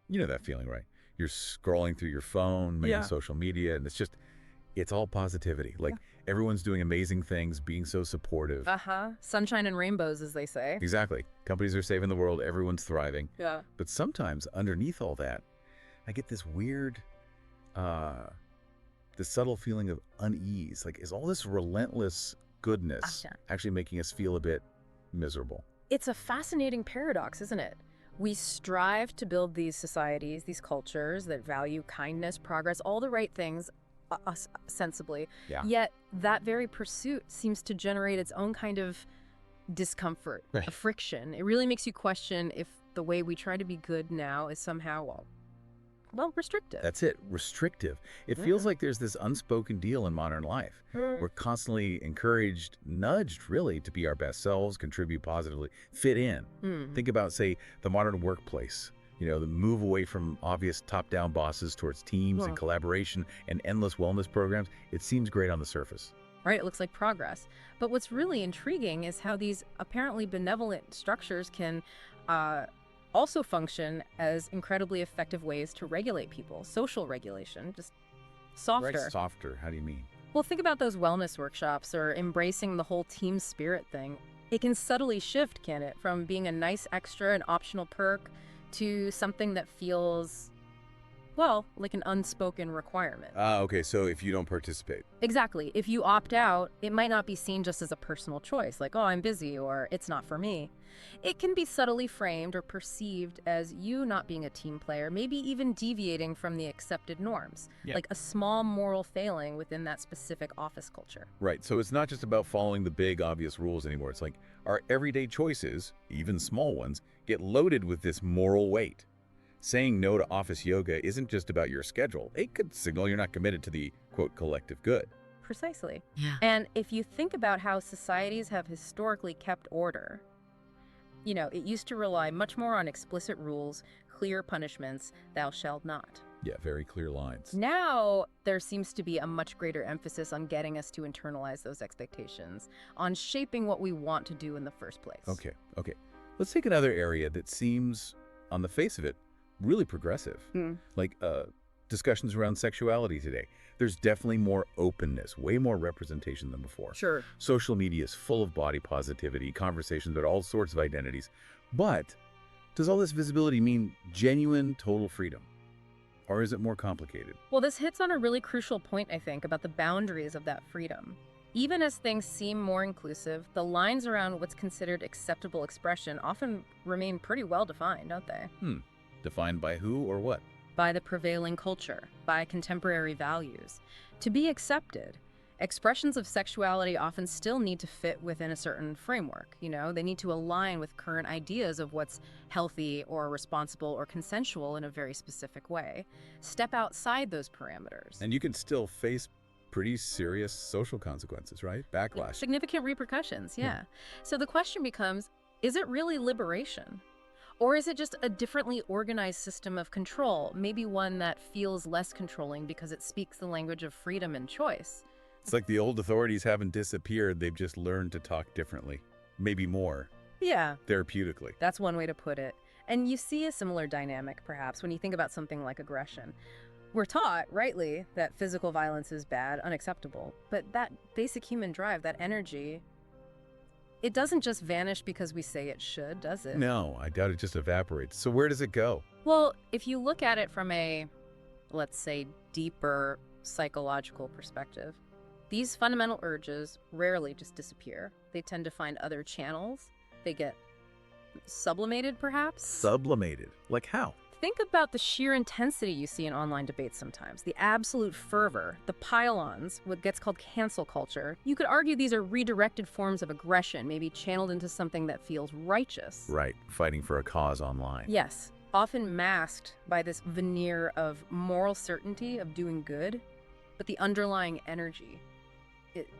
You know that feeling, right? You're scrolling through your phone, maybe Yeah. social media, and it's all positivity. Yeah. Like everyone's doing amazing things, being so supportive. Uh-huh. Sunshine and rainbows, as they say. Exactly. Companies are saving the world, everyone's thriving. Yeah. But sometimes underneath all that, I get this weird, uh, this subtle feeling of unease. Like, is all this relentless goodness Gotcha. actually making us feel a bit miserable? It's a fascinating paradox, isn't it? We strive to build these societies, these cultures that value kindness, progress, all the right things sensibly. Yeah. Yet that very pursuit seems to generate its own kind of discomfort, Right. a friction. It really makes you question if the way we try to be good now is somehow, well, restrictive. That's it, restrictive. It feels like there's this unspoken deal in modern life. We're constantly encouraged, nudged really, to be our best selves, contribute positively, fit in. Think about, say, the modern workplace. You know, the move away from obvious top-down bosses towards teams and collaboration and endless wellness programs. It seems great on the surface. Right, it looks like progress. But what's really intriguing is how these apparently benevolent structures can also function as incredibly effective ways to regulate people. Social regulation, just softer. Right. Softer, how do you mean? Well, think about those wellness workshops or embracing the whole team spirit thing. It can subtly shift, can it, from being a nice extra, an optional perk, to something that feels, well, like an unspoken requirement. Okay, so if you don't participate. Exactly. If you opt out, it might not be seen just as a personal choice, like, oh, I'm busy, or it's not for me. It can be subtly framed or perceived as you not being a team player, maybe even deviating from the accepted norms, like a small moral failing within that specific office culture. Right, so it's not just about following the big, obvious rules anymore. It's like our everyday choices, even small ones, get loaded with this moral weight. Saying no to office yoga isn't just about your schedule. It could signal you're not committed to the, quote, collective good. Precisely. Yeah. And if you think about how societies have historically kept order, you know, it used to rely much more on explicit rules, clear punishments, thou shalt not. Yeah, very clear lines. Now, there seems to be a much greater emphasis on getting us to internalize those expectations, on shaping what we want to do in the first place. Okay. Let's take another area that seems, on the face of it, really progressive. Like discussions around sexuality today. There's definitely more openness, way more representation than before. Sure. Social media is full of body positivity, conversations about all sorts of identities. But does all this visibility mean genuine, total freedom? Or is it more complicated? Well, this hits on a really crucial point, I think, about the boundaries of that freedom. Even as things seem more inclusive, the lines around what's considered acceptable expression often remain pretty well defined, don't they? Defined by who or what? By the prevailing culture, by contemporary values. To be accepted, expressions of sexuality often still need to fit within a certain framework, you know? They need to align with current ideas of what's healthy or responsible or consensual in a very specific way. Step outside those parameters. And you can still face pretty serious social consequences, right? Backlash. Significant repercussions, yeah. So the question becomes, is it really liberation? Or is it just a differently organized system of control, maybe one that feels less controlling because it speaks the language of freedom and choice? It's like the old authorities haven't disappeared, they've just learned to talk differently. Maybe more, Yeah, therapeutically. that's one way to put it. And you see a similar dynamic, perhaps, when you think about something like aggression. We're taught, rightly, that physical violence is bad, unacceptable. But that basic human drive, that energy, it doesn't just vanish because we say it should, does it? No, I doubt it just evaporates. So where does it go? Well, if you look at it from a, let's say, deeper psychological perspective, these fundamental urges rarely just disappear. They tend to find other channels. They get sublimated, perhaps? Sublimated. Like how? Think about the sheer intensity you see in online debates sometimes, the absolute fervor, the pile-ons, what gets called cancel culture. You could argue these are redirected forms of aggression, maybe channeled into something that feels righteous. Right, fighting for a cause online. Yes, often masked by this veneer of moral certainty of doing good, but the underlying energy,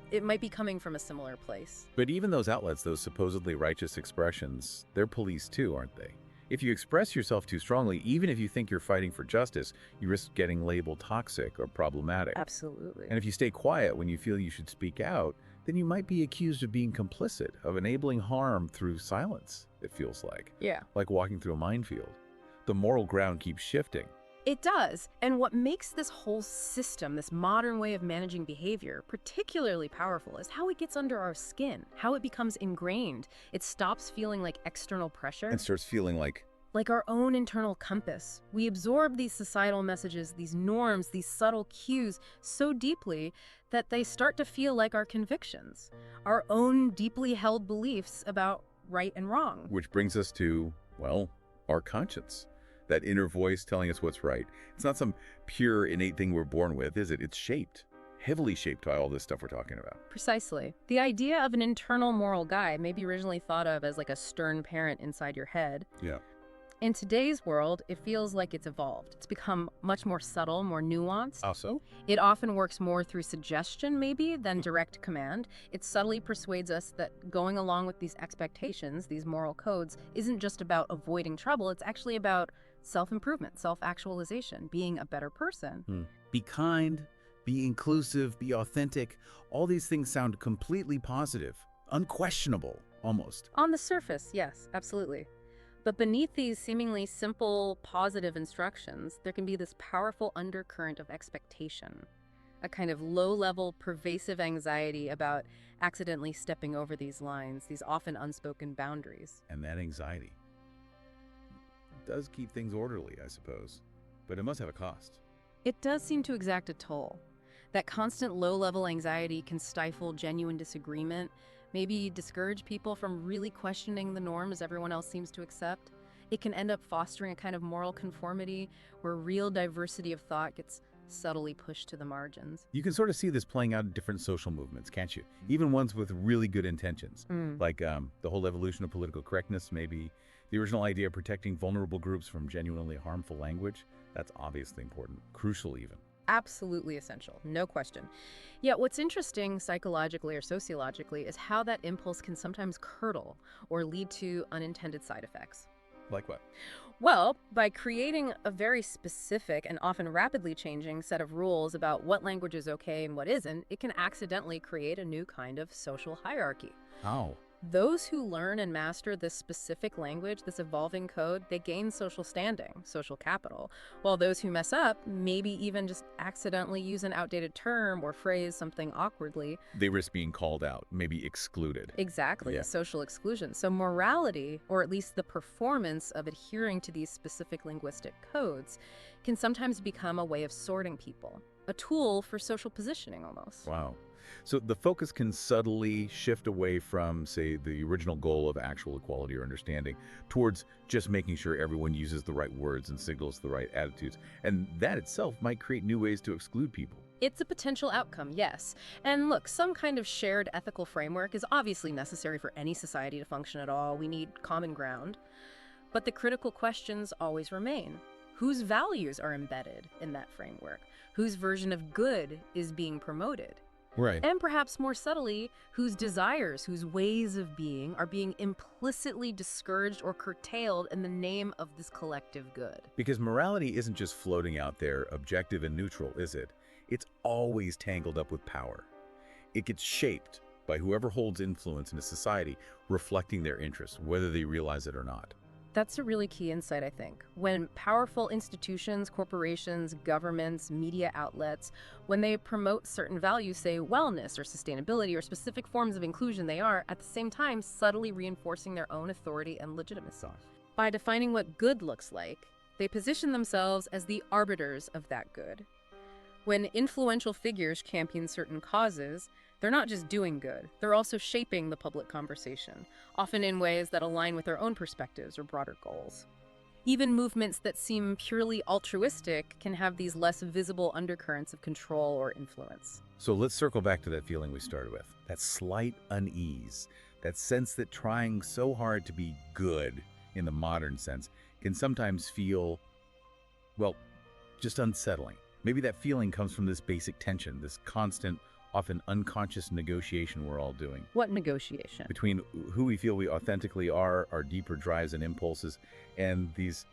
it might be coming from a similar place. But even those outlets, those supposedly righteous expressions, they're police too, aren't they? If you express yourself too strongly, even if you think you're fighting for justice, you risk getting labeled toxic or problematic. Absolutely. And if you stay quiet when you feel you should speak out, then you might be accused of being complicit, of enabling harm through silence, it feels like. Yeah. Like walking through a minefield. the moral ground keeps shifting. It does. And what makes this whole system, this modern way of managing behavior, particularly powerful is how it gets under our skin, how it becomes ingrained. It stops feeling like external pressure. And starts feeling like Like our own internal compass. We absorb these societal messages, these norms, these subtle cues so deeply that they start to feel like our convictions, our own deeply held beliefs about right and wrong. which brings us to, well, our conscience. That inner voice telling us what's right. It's not some pure innate thing we're born with, is it? It's shaped, heavily shaped by all this stuff we're talking about. Precisely. The idea of an internal moral guide may be originally thought of as like a stern parent inside your head. Yeah. In today's world, it feels like it's evolved. It's become much more subtle, more nuanced. How so? It often works more through suggestion, maybe, than direct command. It subtly persuades us that going along with these expectations, these moral codes, isn't just about avoiding trouble. It's actually about self-improvement, self-actualization, being a better person. Be kind, be inclusive, be authentic. All these things sound completely positive, unquestionable, almost. On the surface, yes, absolutely. But beneath these seemingly simple, positive instructions, there can be this powerful undercurrent of expectation, a kind of low-level, pervasive anxiety about accidentally stepping over these lines, these often unspoken boundaries. And that anxiety does keep things orderly, I suppose. But it must have a cost. It does seem to exact a toll. That constant low-level anxiety can stifle genuine disagreement, maybe discourage people from really questioning the norms everyone else seems to accept. It can end up fostering a kind of moral conformity where real diversity of thought gets subtly pushed to the margins. You can sort of see this playing out in different social movements, can't you? Even ones with really good intentions, like the whole evolution of political correctness, maybe the original idea of protecting vulnerable groups from genuinely harmful language. That's obviously important, crucial even. Absolutely essential, no question. Yet what's interesting psychologically or sociologically is how that impulse can sometimes curdle or lead to unintended side effects. Like what? Well, by creating a very specific and often rapidly changing set of rules about what language is okay and what isn't, it can accidentally create a new kind of social hierarchy. How? Those who learn and master this specific language, this evolving code, they gain social standing, social capital, while those who mess up, maybe even just accidentally use an outdated term or phrase something awkwardly. They risk being called out, maybe excluded. Exactly, Yeah. social exclusion. So morality, or at least the performance of adhering to these specific linguistic codes, can sometimes become a way of sorting people, a tool for social positioning almost. Wow. So the focus can subtly shift away from, say, the original goal of actual equality or understanding towards just making sure everyone uses the right words and signals the right attitudes. And that itself might create new ways to exclude people. It's a potential outcome, yes. And look, some kind of shared ethical framework is obviously necessary for any society to function at all. We need common ground. But the critical questions always remain. Whose values are embedded in that framework? Whose version of good is being promoted? Right. And perhaps more subtly, whose desires, whose ways of being are being implicitly discouraged or curtailed in the name of this collective good. Because morality isn't just floating out there, objective and neutral, is it? It's always tangled up with power. It gets shaped by whoever holds influence in a society, reflecting their interests, whether they realize it or not. That's a really key insight, I think. When powerful institutions, corporations, governments, media outlets, when they promote certain values, say wellness or sustainability or specific forms of inclusion, they are, at the same time, subtly reinforcing their own authority and legitimacy. By defining what good looks like, they position themselves as the arbiters of that good. When influential figures champion certain causes, they're not just doing good, they're also shaping the public conversation, often in ways that align with their own perspectives or broader goals. Even movements that seem purely altruistic can have these less visible undercurrents of control or influence. So let's circle back to that feeling we started with, that slight unease, that sense that trying so hard to be good in the modern sense can sometimes feel, well, just unsettling. Maybe that feeling comes from this basic tension, this constant, often unconscious negotiation we're all doing. What negotiation? Between who we feel we authentically are, our deeper drives and impulses, and these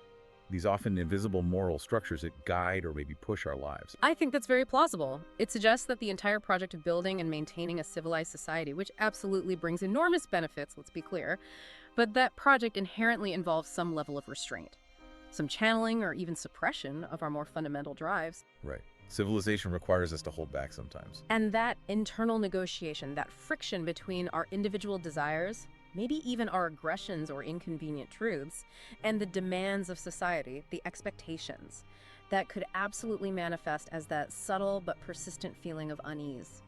often invisible moral structures that guide or maybe push our lives. I think that's very plausible. It suggests that the entire project of building and maintaining a civilized society, which absolutely brings enormous benefits, let's be clear, but that project inherently involves some level of restraint. some channeling or even suppression of our more fundamental drives. Right. Civilization requires us to hold back sometimes. And that internal negotiation, that friction between our individual desires, maybe even our aggressions or inconvenient truths, and the demands of society, the expectations, that could absolutely manifest as that subtle but persistent feeling of unease.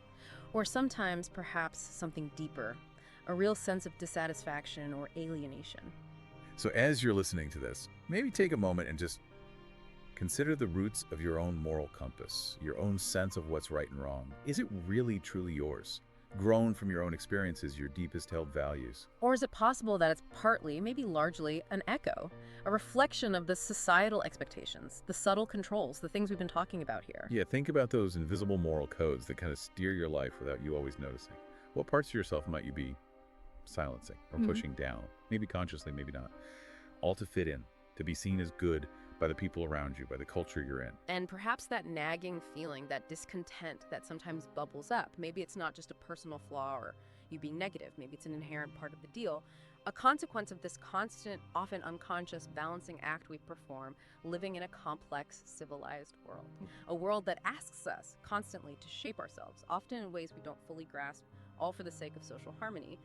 Or sometimes, perhaps, something deeper, a real sense of dissatisfaction or alienation. So as you're listening to this, maybe take a moment and just consider the roots of your own moral compass, your own sense of what's right and wrong. Is it really, truly yours? Grown from your own experiences, your deepest held values? Or is it possible that it's partly, maybe largely, an echo, a reflection of the societal expectations, the subtle controls, the things we've been talking about here? Yeah, think about those invisible moral codes that kind of steer your life without you always noticing. What parts of yourself might you be silencing or pushing down? Maybe consciously, maybe not. All to fit in, to be seen as good by the people around you, by the culture you're in. And perhaps that nagging feeling, that discontent that sometimes bubbles up, maybe it's not just a personal flaw or you being negative, maybe it's an inherent part of the deal, a consequence of this constant, often unconscious balancing act we perform, living in a complex, civilized world. A world that asks us constantly to shape ourselves, often in ways we don't fully grasp, all for the sake of social harmony,